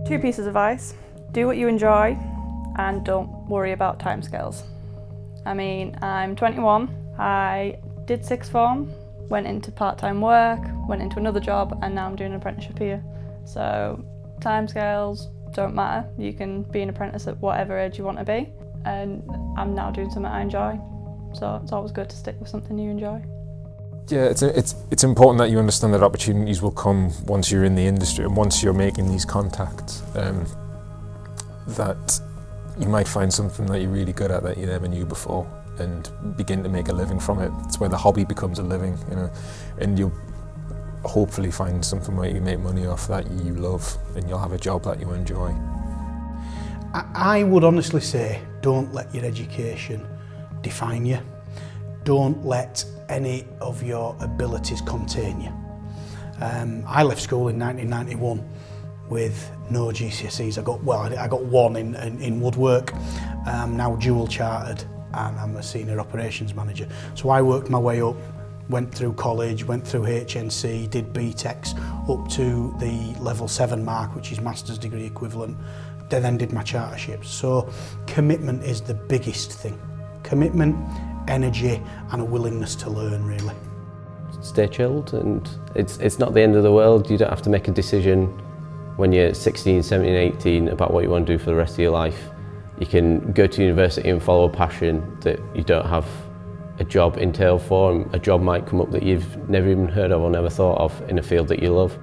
Two pieces of advice: do what you enjoy and don't worry about timescales. I mean, I'm 21, I did sixth form, went into part-time work, went into another job, and now I'm doing an apprenticeship here. So timescales don't matter. You can be an apprentice at whatever age you want to be, and I'm now doing something I enjoy. So it's always good to stick with something you enjoy. Yeah, it's important that you understand that opportunities will come once you're in the industry and once you're making these contacts. That you might find something that you're really good at that you never knew before, and begin to make a living from it. It's where the hobby becomes a living, you know, and you'll hopefully find something where you make money off that you love, and you'll have a job that you enjoy. I would honestly say, don't let your education define you. Don't let any of your abilities contain you. I left school in 1991 with no GCSEs. I got one in woodwork. I'm now dual chartered and I'm a senior operations manager. So I worked my way up, went through college, went through HNC, did BTECs up to the level 7 mark, which is master's degree equivalent. Then did my charterships. So commitment is the biggest thing. Commitment, energy and a willingness to learn, really. Stay chilled, and it's not the end of the world. You don't have to make a decision when you're 16, 17, 18 about what you want to do for the rest of your life. You can go to university and follow a passion that you don't have a job entailed for, and a job might come up that you've never even heard of or never thought of in a field that you love.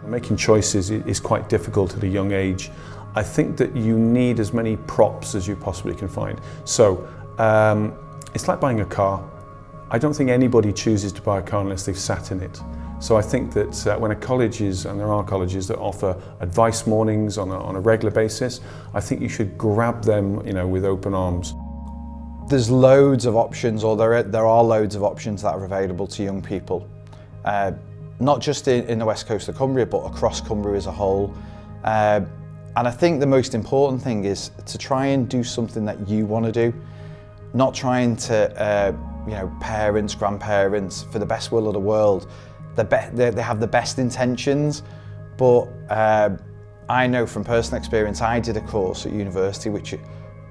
Making choices is quite difficult at a young age. I think that you need as many props as you possibly can find. So it's like buying a car. I don't think anybody chooses to buy a car unless they've sat in it. So I think that when a college and there are colleges that offer advice mornings on a regular basis, I think you should grab them, you know, with open arms. There's loads of options, or there are loads of options that are available to young people. Not just in the west coast of Cumbria, but across Cumbria as a whole. And I think the most important thing is to try and do something that you want to do, not trying to, parents, grandparents, for the best will of the world. They have the best intentions, but I know from personal experience, I did a course at university which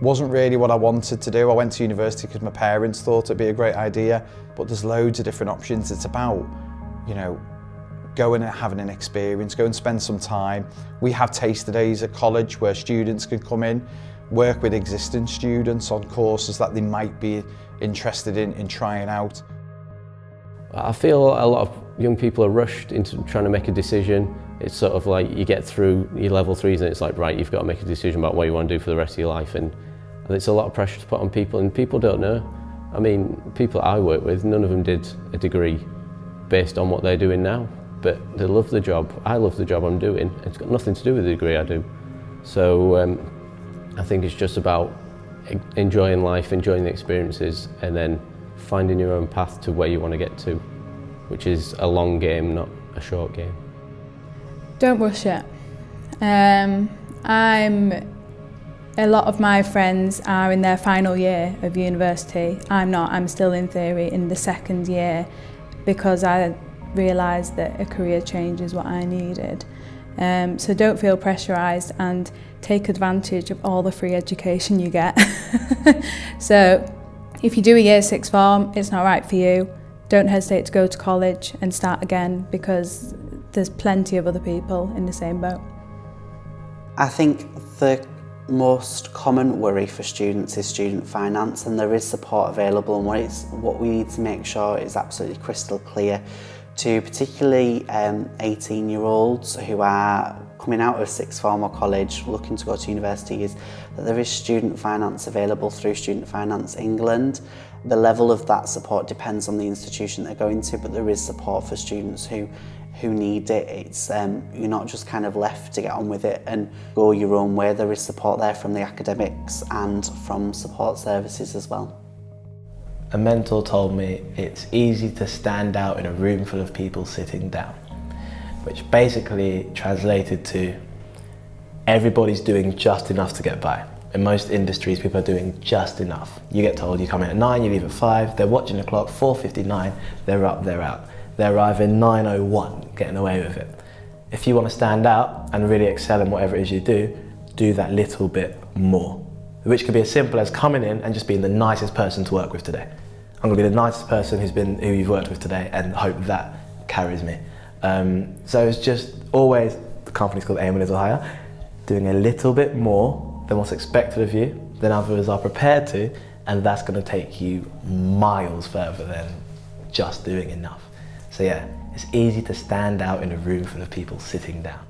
wasn't really what I wanted to do. I went to university because my parents thought it'd be a great idea, but there's loads of different options. It's about, going and having an experience, go and spend some time. We have taster days at college where students can come in, work with existing students on courses that they might be interested in trying out. I feel a lot of young people are rushed into trying to make a decision. It's sort of like you get through your level 3s and it's like, right, you've got to make a decision about what you want to do for the rest of your life, and it's a lot of pressure to put on people, and people don't know. I mean, people I work with, none of them did a degree based on what they're doing now, but they love the job. I love the job I'm doing. It's got nothing to do with the degree I do. So I think it's just about enjoying life, enjoying the experiences, and then finding your own path to where you want to get to, which is a long game, not a short game. Don't rush it. A lot of my friends are in their final year of university. I'm not. I'm still in theory in the second year because I realised that a career change is what I needed. So don't feel pressurised and take advantage of all the free education you get. So if you do a year 6 form, it's not right for you, don't hesitate to go to college and start again, because there's plenty of other people in the same boat. I think the most common worry for students is student finance, and there is support available, and what we need to make sure is absolutely crystal clear to particularly 18-year-olds who are coming out of 6th form or college looking to go to university, is that there is student finance available through Student Finance England. The level of that support depends on the institution they're going to, but there is support for students who need it. It's you're not just kind of left to get on with it and go your own way. There is support there from the academics and from support services as well. A mentor told me it's easy to stand out in a room full of people sitting down, which basically translated to everybody's doing just enough to get by. In most industries, people are doing just enough. You get told you come in at 9, you leave at 5, they're watching the clock, 4:59, they're up, they're out. They're arriving 9:01, getting away with it. if you want to stand out and really excel in whatever it is you do that little bit more. Which could be as simple as coming in and just being the nicest person to work with today. I'm going to be the nicest person who you've worked with today, and hope that carries me. So it's just always, the company's called Aim a Little Higher, doing a little bit more than what's expected of you, than others are prepared to, and that's going to take you miles further than just doing enough. So yeah, it's easy to stand out in a room full of people sitting down.